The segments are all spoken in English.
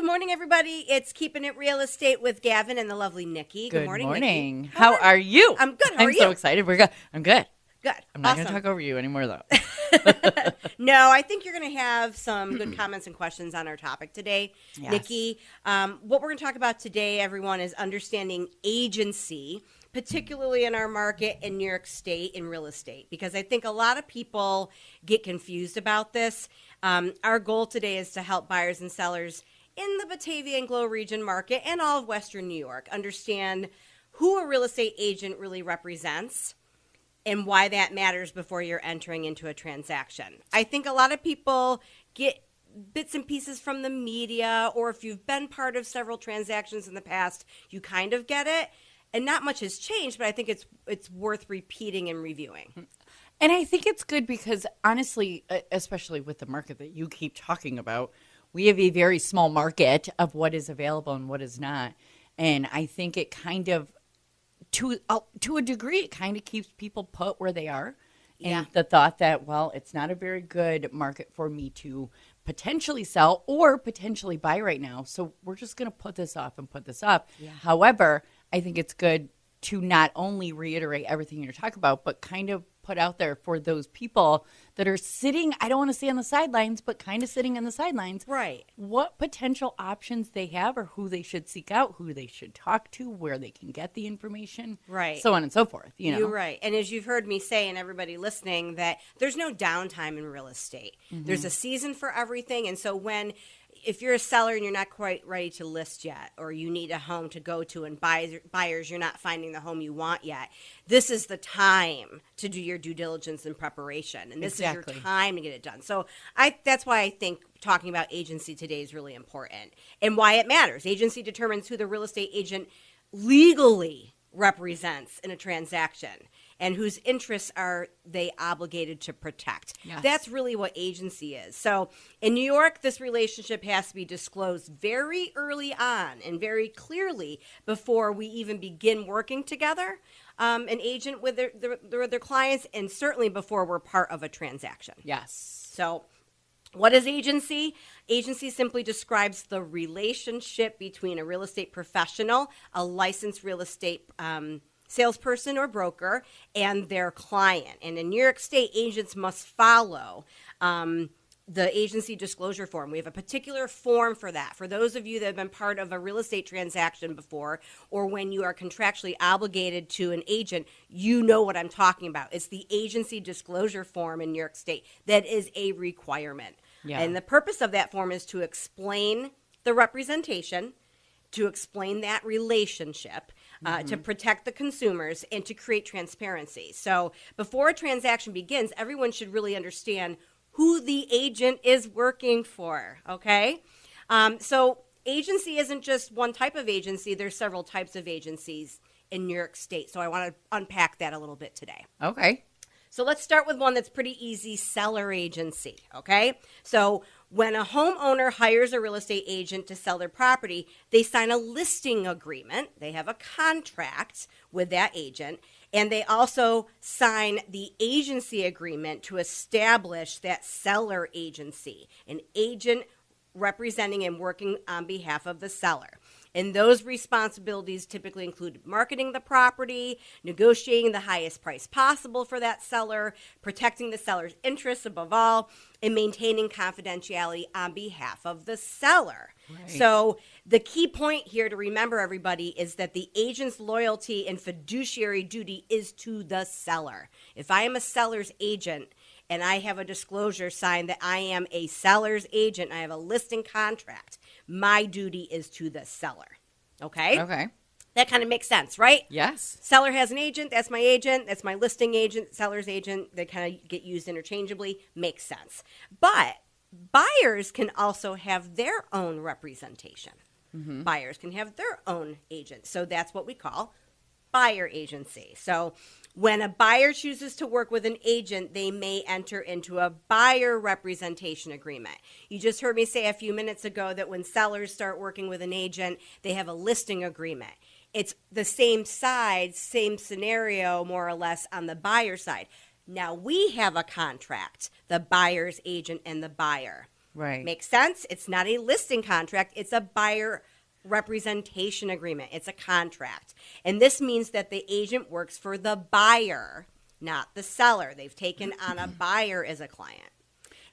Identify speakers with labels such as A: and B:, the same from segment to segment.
A: Good morning, everybody. It's Keeping It Real Estate with Gavin and the lovely Nici.
B: Good
A: morning,
B: morning.
A: Nici.
B: How are you?
A: I'm good. How are
B: I'm
A: you?
B: so excited. We're good. I'm good.
A: Good.
B: I'm not
A: Awesome.
B: going to talk over you anymore, though.
A: No, I think you're going to have some good comments and questions on our topic today,
B: Yes.
A: Nici. What we're going to talk about today, everyone, is understanding agency, particularly in our market in New York State in real estate, because I think a lot of people get confused about this. Our goal today is to help buyers and sellers in the Batavia and Glow region market and all of Western New York understand who a real estate agent really represents and why that matters before you're entering into a transaction. I think a lot of people get bits and pieces from the media, or if you've been part of several transactions in the past, you kind of get it. And not much has changed, but I think it's worth repeating and reviewing.
B: And I think it's good because, honestly, especially with the market that you keep talking about, we have a very small market of what is available and what is not. And I think it kind of, to a degree, it kind of keeps people put where they are. And the thought that, well, it's not a very good market for me to potentially sell or potentially buy right now. So we're just going to put this off and put this up. Yeah. However, I think it's good to not only reiterate everything you're talking about, but kind of put out there for those people that are sitting, I don't want to say on the sidelines, but kind of sitting on the sidelines.
A: Right.
B: What potential options they have, or who they should seek out, who they should talk to, where they can get the information.
A: Right.
B: So on and so forth.
A: You're right. And as you've heard me say, and everybody listening, that there's no downtime in real estate. Mm-hmm. There's a season for everything. And so if you're a seller and you're not quite ready to list yet, or you need a home to go to, and buyers, you're not finding the home you want yet, this is the time to do your due diligence and preparation. And this is your time to get it done. So that's why I think talking about agency today is really important and why it matters. Agency determines who the real estate agent legally represents in a transaction and whose interests are they obligated to protect. Yes. That's really what agency is. So in New York, this relationship has to be disclosed very early on and very clearly before we even begin working together, an agent with their clients, and certainly before we're part of a transaction.
B: Yes.
A: So what is agency? Agency simply describes the relationship between a real estate professional, a licensed real estate salesperson or broker, and their client. And in New York State, agents must follow the agency disclosure form. We have a particular form for that. For those of you that have been part of a real estate transaction before, or when you are contractually obligated to an agent, you know what I'm talking about. It's the agency disclosure form in New York State. That is a requirement. Yeah. And the purpose of that form is to explain the representation, to explain that relationship, to protect the consumers, and to create transparency. So before a transaction begins, everyone should really understand who the agent is working for, okay? So agency isn't just one type of agency. There's several types of agencies in New York State. So I want to unpack that a little bit today.
B: Okay.
A: So let's start with one that's pretty easy, seller agency, okay? So when a homeowner hires a real estate agent to sell their property, they sign a listing agreement. They have a contract with that agent, and they also sign the agency agreement to establish that seller agency, an agent representing and working on behalf of the seller. And those responsibilities typically include marketing the property, negotiating the highest price possible for that seller, protecting the seller's interests above all, and maintaining confidentiality on behalf of the seller. Right. So the key point here to remember, everybody, is that the agent's loyalty and fiduciary duty is to the seller. If I am a seller's agent and I have a disclosure signed that I am a seller's agent, I have a listing contract, my duty is to the seller. Okay?
B: Okay.
A: That kind of makes sense, right?
B: Yes.
A: Seller has an agent. That's my listing agent, seller's agent. They kind of get used interchangeably. Makes sense. But buyers can also have their own representation. Mm-hmm. Buyers can have their own agent. So that's what we call buyer agency. So when a buyer chooses to work with an agent, they may enter into a buyer representation agreement. You just heard me say a few minutes ago that when sellers start working with an agent, they have a listing agreement. It's the same side, same scenario, more or less, on the buyer side. Now we have a contract, the buyer's agent and the buyer.
B: Right.
A: Makes sense? It's not a listing contract. It's a buyer representation agreement. It's a contract. And this means that the agent works for the buyer, not the seller. They've taken on a buyer as a client.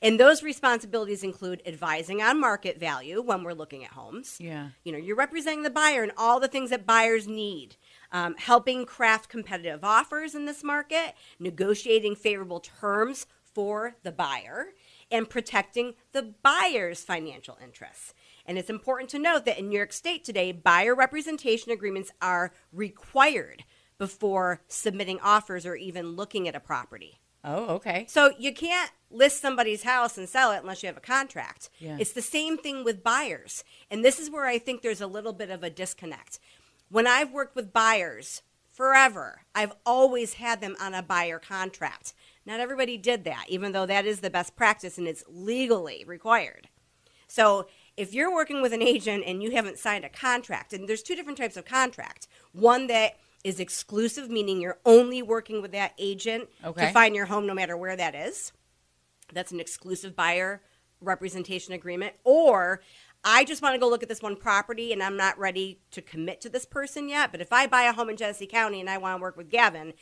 A: And those responsibilities include advising on market value when we're looking at homes.
B: Yeah.
A: You know, you're representing the buyer and all the things that buyers need. Helping craft competitive offers in this market, negotiating favorable terms for the buyer, and protecting the buyer's financial interests. And it's important to note that in New York State today, buyer representation agreements are required before submitting offers or even looking at a property.
B: Oh, okay.
A: So you can't list somebody's house and sell it unless you have a contract.
B: Yeah.
A: It's the same thing with buyers. And this is where I think there's a little bit of a disconnect. When I've worked with buyers forever, I've always had them on a buyer contract. Not everybody did that, even though that is the best practice and it's legally required. So if you're working with an agent and you haven't signed a contract, and there's two different types of contract. One that is exclusive, meaning you're only working with that agent to find your home no matter where that is. That's an exclusive buyer representation agreement. Or I just want to go look at this one property and I'm not ready to commit to this person yet. But if I buy a home in Genesee County and I want to work with Gavin,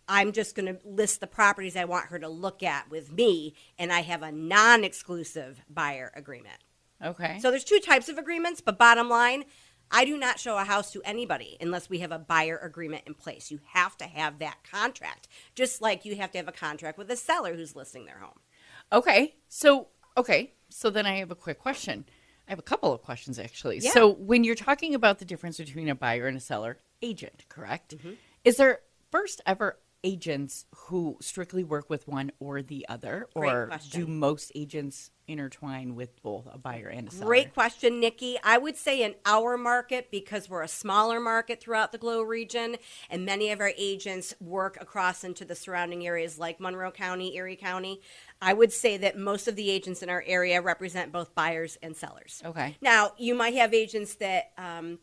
A: I'm just going to list the properties I want her to look at with me, and I have a non-exclusive buyer agreement.
B: Okay.
A: So there's two types of agreements, but bottom line, I do not show a house to anybody unless we have a buyer agreement in place. You have to have that contract, just like you have to have a contract with a seller who's listing their home.
B: Okay. So then I have a quick question. I have a couple of questions, actually.
A: Yeah.
B: So when you're talking about the difference between a buyer and a seller agent, correct? Mm-hmm. Is there first ever agents who strictly work with one or the other? Or do most agents intertwine with both a buyer and a seller?
A: Great question, Nikki. I would say in our market, because we're a smaller market throughout the Glow region, and many of our agents work across into the surrounding areas like Monroe County, Erie County, I would say that most of the agents in our area represent both buyers and sellers.
B: Okay.
A: Now, you might have agents that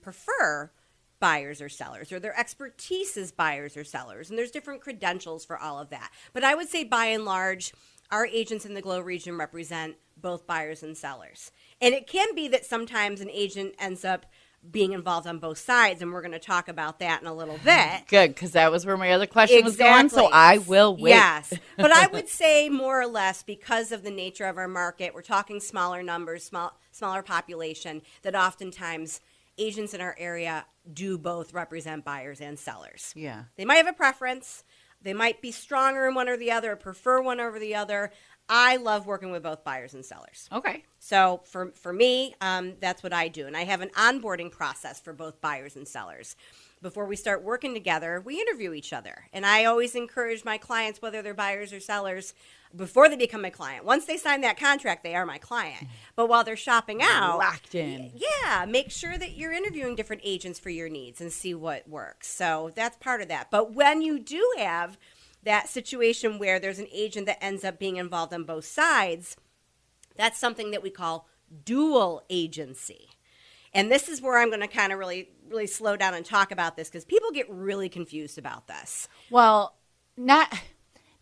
A: prefer buyers or sellers, or their expertise is buyers or sellers, and there's different credentials for all of that. But I would say by and large, our agents in the Glow region represent both buyers and sellers. And it can be that sometimes an agent ends up being involved on both sides, and we're going to talk about that in a little bit.
B: Good, because that was where my other question was going, so I will wait.
A: Yes, but I would say more or less, because of the nature of our market, we're talking smaller numbers, smaller population, that oftentimes agents in our area do both represent buyers and sellers.
B: Yeah. They
A: might have a preference. They might be stronger in one or the other, or prefer one over the other. I love working with both buyers and sellers.
B: Okay.
A: So for me, that's what I do. And I have an onboarding process for both buyers and sellers. Before we start working together, we interview each other. And I always encourage my clients, whether they're buyers or sellers, before they become my client. Once they sign that contract, they are my client. But while they're shopping out,
B: locked in.
A: Yeah, make sure that you're interviewing different agents for your needs and see what works. So that's part of that. But when you do have that situation where there's an agent that ends up being involved on both sides, that's something that we call dual agency. And this is where I'm going to kind of really slow down and talk about this, because people get really confused about this.
B: Well, not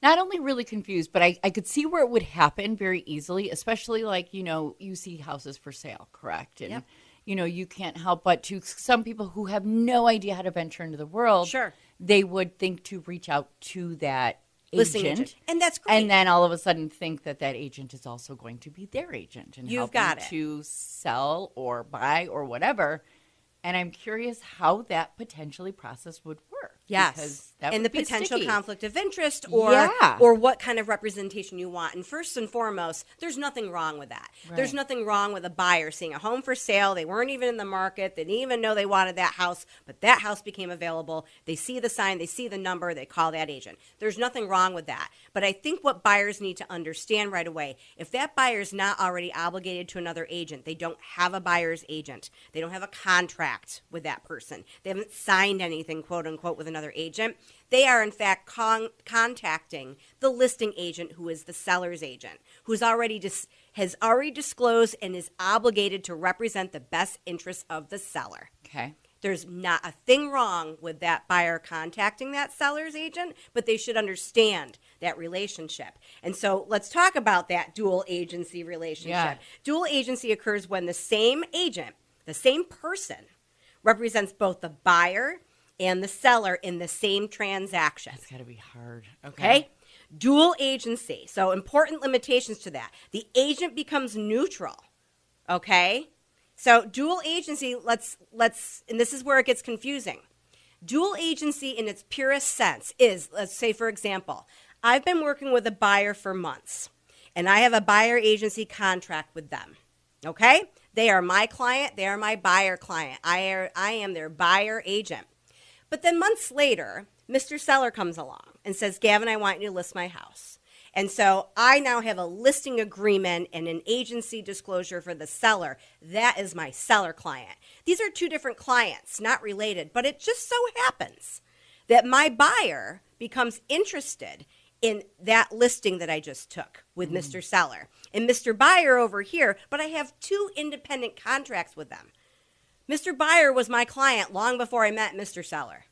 B: only really confused, but I could see where it would happen very easily, especially like, you see houses for sale, correct? And,
A: Yep.
B: You can't help but to some people who have no idea how to venture into the world.
A: Sure.
B: They would think to reach out to that
A: listing agent. And that's great.
B: And then all of a sudden think that agent is also going to be their agent and help them to sell or buy or whatever. And I'm curious how that potentially process would work.
A: Yes.
B: Because that
A: and
B: would
A: the
B: be
A: potential
B: sticky.
A: conflict of interest or what kind of representation you want. And first and foremost, there's nothing wrong with that.
B: Right.
A: There's nothing wrong with a buyer seeing a home for sale. They weren't even in the market. They didn't even know they wanted that house, but that house became available. They see the sign, they see the number, they call that agent. There's nothing wrong with that. But I think what buyers need to understand right away, if that buyer's not already obligated to another agent, they don't have a buyer's agent, they don't have a contract with that person, they haven't signed anything, quote unquote, with another agent, they are in fact contacting the listing agent, who is the seller's agent, who's has already disclosed and is obligated to represent the best interests of the seller.
B: Okay.
A: There's not a thing wrong with that buyer contacting that seller's agent, but they should understand that relationship. And so let's talk about that dual agency relationship.
B: Yeah.
A: Dual agency occurs when the same agent, the same person, represents both the buyer and the seller in the same transaction.
B: That's got to be hard.
A: Okay? Dual agency. So important limitations to that. The agent becomes neutral. Okay? So dual agency, let's and this is where it gets confusing. Dual agency in its purest sense is, let's say for example, I've been working with a buyer for months and I have a buyer agency contract with them. Okay? They are my client, they are my buyer client. I am their buyer agent. But then months later, Mr. Seller comes along and says, Gavin, I want you to list my house. And so I now have a listing agreement and an agency disclosure for the seller. That is my seller client. These are two different clients, not related, but it just so happens that my buyer becomes interested in that listing that I just took with Mr. Seller. And Mr. Buyer over here, but I have two independent contracts with them. Mr. Buyer was my client long before I met Mr. Seller.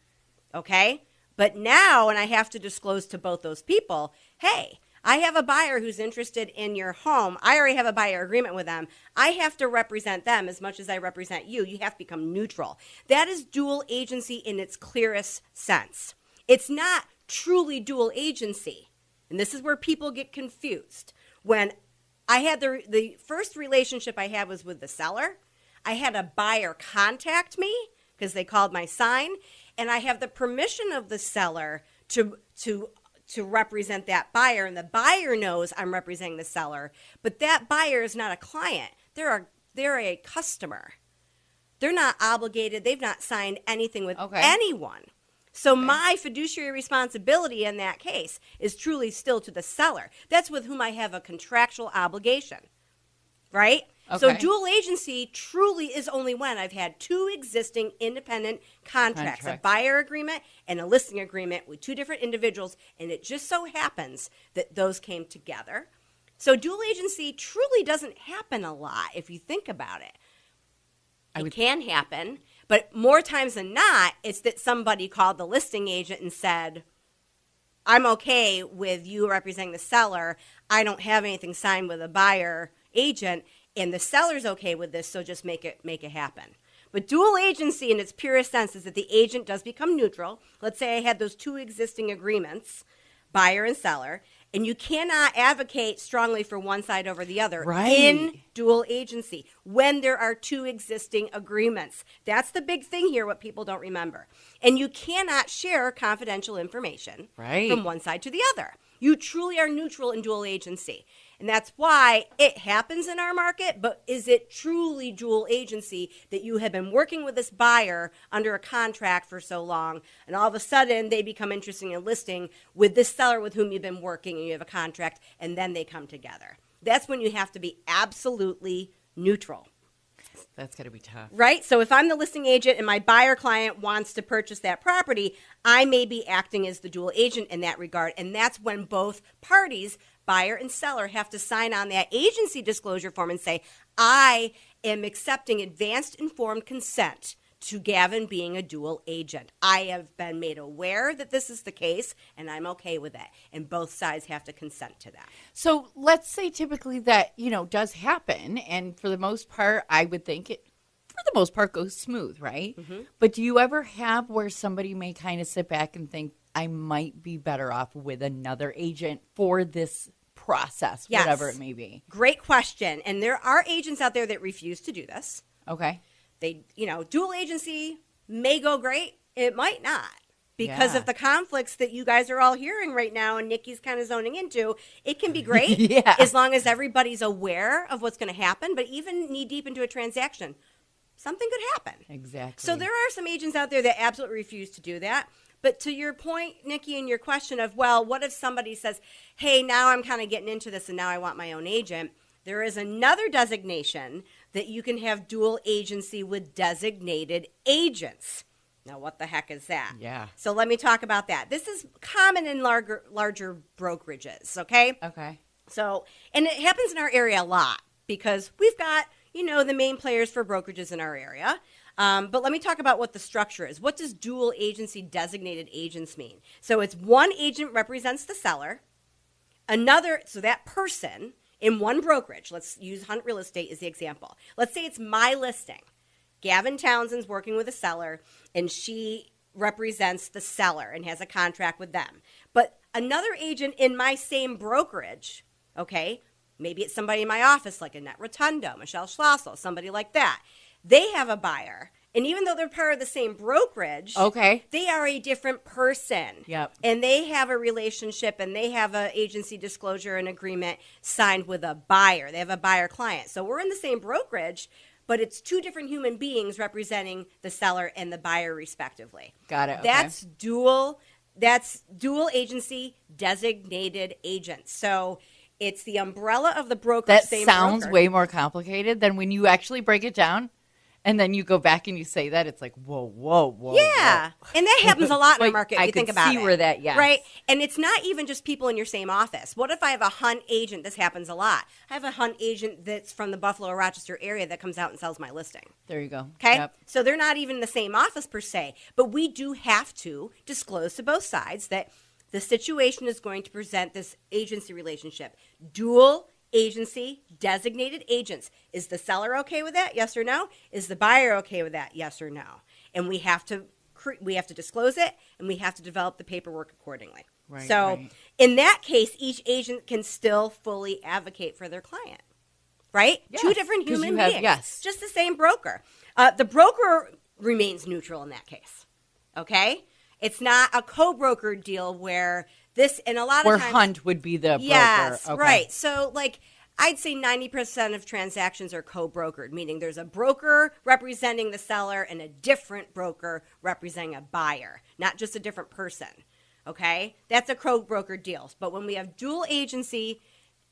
A: Okay? But now, and I have to disclose to both those people, hey, I have a buyer who's interested in your home. I already have a buyer agreement with them. I have to represent them as much as I represent you. You have to become neutral. That is dual agency in its clearest sense. It's not truly dual agency. And this is where people get confused. When I had the first relationship I had was with the seller, I had a buyer contact me because they called my sign, and I have the permission of the seller to represent that buyer, and the buyer knows I'm representing the seller, but that buyer is not a client. They're a customer. They're not obligated. They've not signed anything with anyone. So my fiduciary responsibility in that case is truly still to the seller. That's with whom I have a contractual obligation, right? So dual agency truly is only when I've had two existing independent contracts, a buyer agreement and a listing agreement with two different individuals, and it just so happens that those came together. So dual agency truly doesn't happen a lot if you think about it. It can happen, but more times than not, it's that somebody called the listing agent and said, I'm okay with you representing the seller. I don't have anything signed with a buyer agent, and the seller's okay with this, so just make it happen. But dual agency in its purest sense is that the agent does become neutral. Let's say I had those two existing agreements, buyer and seller, and you cannot advocate strongly for one side over the other in dual agency when there are two existing agreements. That's the big thing here, what people don't remember. And you cannot share confidential information from one side to the other. You truly are neutral in dual agency. And that's why it happens in our market, but is it truly dual agency that you have been working with this buyer under a contract for so long, and all of a sudden they become interested in listing with this seller with whom you've been working and you have a contract, and then they come together. That's when you have to be absolutely neutral.
B: That's got to be tough.
A: Right? So if I'm the listing agent and my buyer client wants to purchase that property, I may be acting as the dual agent in that regard. And that's when both parties, buyer and seller, have to sign on that agency disclosure form and say, I am accepting advanced informed consent to Gavin being a dual agent. I have been made aware that this is the case, and I'm okay with it. And both sides have to consent to that.
B: So let's say typically that, does happen. And for the most part, I would think it, for the most part, goes smooth, right? Mm-hmm. But do you ever have where somebody may kind of sit back and think, I might be better off with another agent for this process, whatever it may be?
A: Great question. And there are agents out there that refuse to do this.
B: Okay.
A: They, dual agency may go great. It might not, because of the conflicts that you guys are all hearing right now and Nici's kind of zoning into. It can be great as long as everybody's aware of what's going to happen. But even knee deep into a transaction, something could happen.
B: Exactly.
A: So there are some agents out there that absolutely refuse to do that. But to your point, Nici, and your question of, well, what if somebody says, hey, now I'm kind of getting into this and now I want my own agent? There is another designation that you can have dual agency with designated agents. Now, what the heck is that?
B: Yeah.
A: So let me talk about that. This is common in larger brokerages, okay?
B: Okay.
A: So, and it happens in our area a lot because we've got, the main players for brokerages in our area. But let me talk about what the structure is. What does dual agency designated agents mean? So it's one agent represents the seller, so that person in one brokerage, let's use Hunt Real Estate as the example. Let's say it's my listing. Gavin Townsend's working with a seller, and she represents the seller and has a contract with them. But another agent in my same brokerage, okay, maybe it's somebody in my office like Annette Rotundo, Michelle Schlossel, somebody like that. They have a buyer. And even though they're part of the same brokerage,
B: Okay.
A: they are a different person.
B: Yep.
A: And they have a relationship, and they have an agency disclosure and agreement signed with a buyer. They have a buyer client. So we're in the same brokerage, but it's two different human beings representing the seller and the buyer respectively.
B: Got it. Okay.
A: That's dual agency designated agents. So it's the umbrella of the broker.
B: That
A: same
B: sounds
A: broker.
B: way more complicated than when you actually break it down. And then you go back and you say that, it's like, whoa.
A: Yeah.
B: Whoa.
A: And that happens a lot in
B: Like,
A: the market if
B: I
A: you think
B: could
A: about
B: see
A: it.
B: where that, yes.
A: Right? And it's not even just people in your same office. What if I have a Hunt agent? This happens a lot. I have a Hunt agent that's from the Buffalo or Rochester area that comes out and sells my listing.
B: There you go.
A: Okay?
B: Yep.
A: So they're not even in the same office per se. But we do have to disclose to both sides that the situation is going to present this agency relationship. Dual agency designated agents. Is the seller okay with that? Yes or no? Is the buyer okay with that? Yes or no? And we have to disclose it, and we have to develop the paperwork accordingly.
B: Right,
A: so
B: right.
A: in that case, each agent can still fully advocate for their client. Right?
B: Yes,
A: Two different
B: 'cause
A: human
B: you have-
A: beings.
B: yes.
A: Just the same broker. The broker remains neutral in that case. Okay? It's not a co-broker deal where and a lot
B: Where
A: of times.
B: Hunt would be the broker.
A: Yes,
B: Okay.
A: right. So, I'd say 90% of transactions are co-brokered, meaning there's a broker representing the seller and a different broker representing a buyer, not just a different person. Okay? That's a co-brokered deal. But when we have dual agency,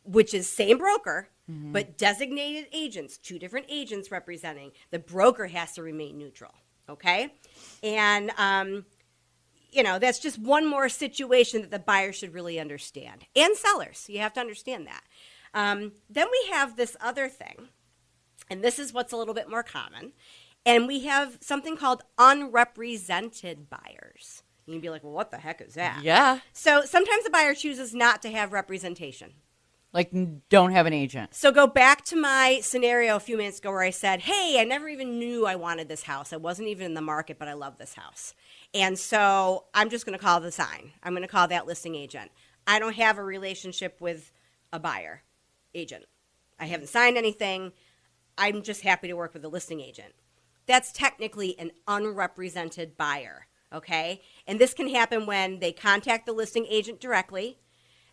A: which is same broker, but designated agents, two different agents representing, the broker has to remain neutral. Okay? And, that's just one more situation that the buyer should really understand. And sellers, you have to understand that. Then we have this other thing, and this is what's a little bit more common. And we have something called unrepresented buyers. You can be like, well, what the heck is that?
B: Yeah.
A: So sometimes the buyer chooses not to have representation.
B: Like, don't have an agent.
A: So go back to my scenario a few minutes ago where I said, hey, I never even knew I wanted this house. I wasn't even in the market, but I love this house. And so I'm just going to call the sign. I'm going to call that listing agent. I don't have a relationship with a buyer agent. I haven't signed anything. I'm just happy to work with a listing agent. That's technically an unrepresented buyer, okay? And this can happen when they contact the listing agent directly.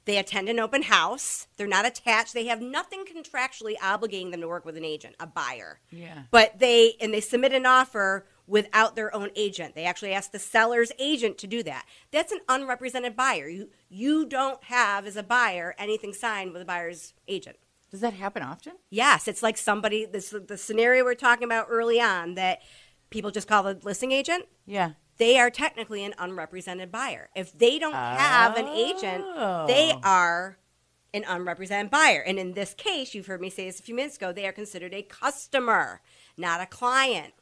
A: They attend an open house. They're not attached. They have nothing contractually obligating them to work with an agent, a buyer.
B: Yeah.
A: But they submit an offer without their own agent. They actually ask the seller's agent to do that. That's an unrepresented buyer. You don't have, as a buyer, anything signed with a buyer's agent.
B: Does that happen often?
A: Yes, it's like the scenario we were talking about early on that people just call the listing agent.
B: Yeah.
A: They are technically an unrepresented buyer. If they don't have an agent, they are an unrepresented buyer. And in this case, you've heard me say this a few minutes ago, they are considered a customer, not a client,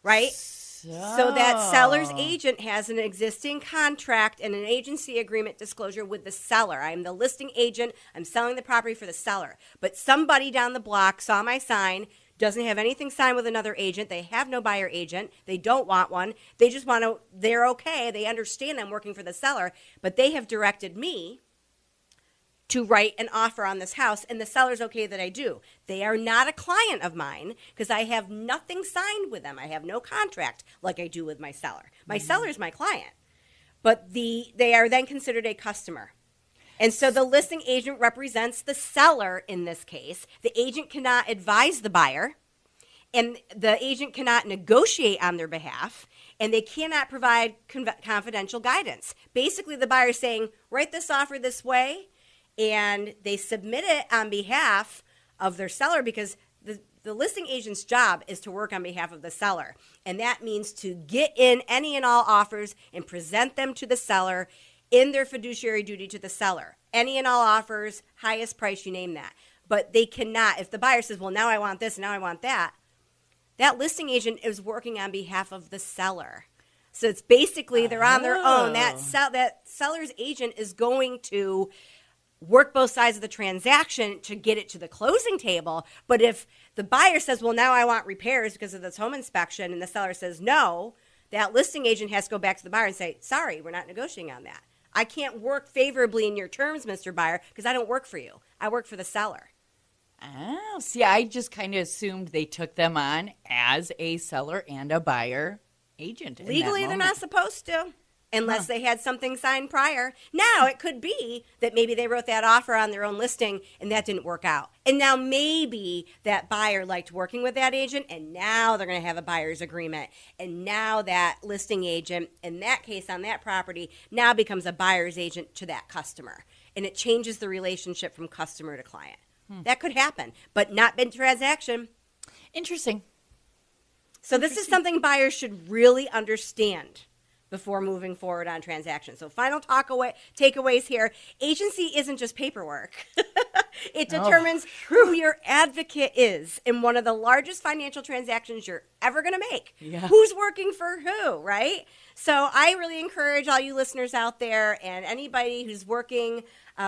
A: right? So that seller's agent has an existing contract and an agency agreement disclosure with the seller. I'm the listing agent. I'm selling the property for the seller. But somebody down the block saw my sign, doesn't have anything signed with another agent. They have no buyer agent. They don't want one. They just want to, they're okay. They understand I'm working for the seller, but they have directed me to write an offer on this house, and the seller's okay that I do. They are not a client of mine because I have nothing signed with them. I have no contract like I do with my seller. My seller's my client, but they are then considered a customer. And so the listing agent represents the seller in this case. The agent cannot advise the buyer, and the agent cannot negotiate on their behalf, and they cannot provide confidential guidance. Basically, the buyer is saying, write this offer this way, and they submit it on behalf of their seller because the listing agent's job is to work on behalf of the seller. And that means to get in any and all offers and present them to the seller in their fiduciary duty to the seller. Any and all offers, highest price, you name that. But they cannot, if the buyer says, well, now I want this, now I want that, that listing agent is working on behalf of the seller. So it's basically they're on their own. That seller's agent is going to work both sides of the transaction to get it to the closing table. But if the buyer says, well, now I want repairs because of this home inspection, and the seller says no, that listing agent has to go back to the buyer and say, sorry, we're not negotiating on that. I can't work favorably in your terms, Mr. Buyer, because I don't work for you. I work for the seller.
B: Oh, see, I just kind of assumed they took them on as a seller and a buyer agent.
A: Legally, they're not supposed to, unless they had something signed prior. Now, it could be that maybe they wrote that offer on their own listing and that didn't work out. And now maybe that buyer liked working with that agent, and now they're going to have a buyer's agreement. And now that listing agent, in that case on that property, now becomes a buyer's agent to that customer. And it changes the relationship from customer to client. That could happen, but not been transaction.
B: Interesting.
A: So this is something buyers should really understand before moving forward on transactions. So final takeaways here. Agency isn't just paperwork. It determines who your advocate is in one of the largest financial transactions you're ever going to make.
B: Yeah.
A: Who's working for who, right? So I really encourage all you listeners out there and anybody who's working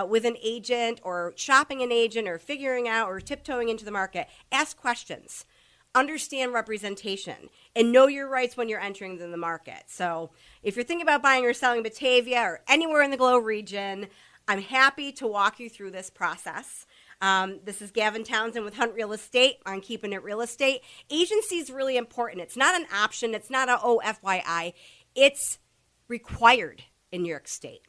A: with an agent or shopping an agent or figuring out or tiptoeing into the market, ask questions. Understand representation and know your rights when you're entering the market. So if you're thinking about buying or selling Batavia or anywhere in the Glow region, I'm happy to walk you through this process. This is Gavin Townsend with Hunt Real Estate on Keeping It Real Estate. Agency is really important. It's not an option. It's not a FYI. It's required in New York State.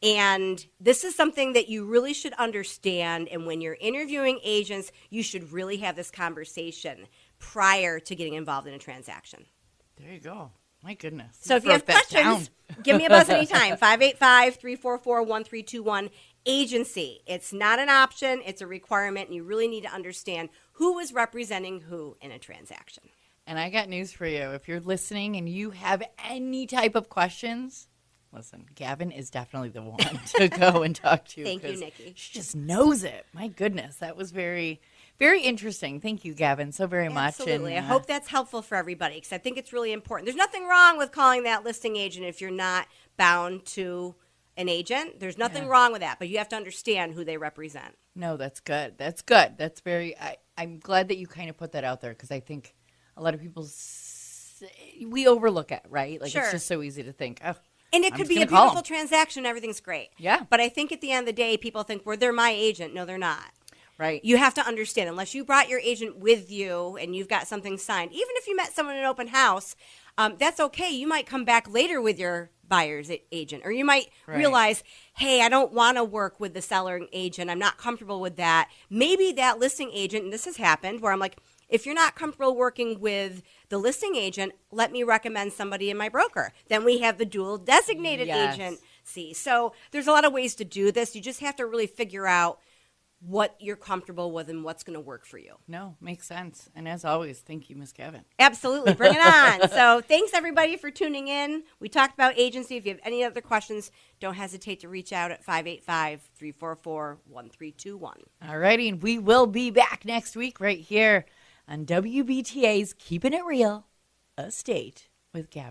A: And this is something that you really should understand. And when you're interviewing agents, you should really have this conversation prior to getting involved in a transaction.
B: There you go. My goodness.
A: So if you have questions, give me a buzz anytime. 585-344-1321. Agency. It's not an option. It's a requirement. And you really need to understand who is representing who in a transaction.
B: And I got news for you. If you're listening and you have any type of questions, listen, Gavin is definitely the one to go and talk to.
A: Thank you, Nici.
B: She just knows it. My goodness, that was very, very interesting. Thank you, Gavin, so very much.
A: Absolutely.
B: And,
A: I hope that's helpful for everybody because I think it's really important. There's nothing wrong with calling that listing agent if you're not bound to an agent. There's nothing wrong with that, but you have to understand who they represent.
B: No, that's good. That's good. That's very, I'm glad that you kind of put that out there because I think a lot of people, we overlook it, right? Like It's just so easy to think, oh,
A: and it could be a beautiful transaction. Everything's great.
B: Yeah.
A: But I think at the end of the day, people think, well, they're my agent. No, they're not.
B: Right.
A: You have to understand, unless you brought your agent with you and you've got something signed, even if you met someone in an open house, that's okay. You might come back later with your buyer's agent, or you might realize, hey, I don't want to work with the seller agent. I'm not comfortable with that. Maybe that listing agent, and this has happened, where I'm like, if you're not comfortable working with the listing agent, let me recommend somebody in my broker. Then we have the dual designated agency. So there's a lot of ways to do this. You just have to really figure out what you're comfortable with and what's going to work for you.
B: No, makes sense. And as always, thank you, Miss Gavin.
A: Absolutely. Bring it on. So thanks, everybody, for tuning in. We talked about agency. If you have any other questions, don't hesitate to reach out at 585-344-1321.
B: All righty. And we will be back next week right here on WBTA's Keeping It Real Estate with Gavin.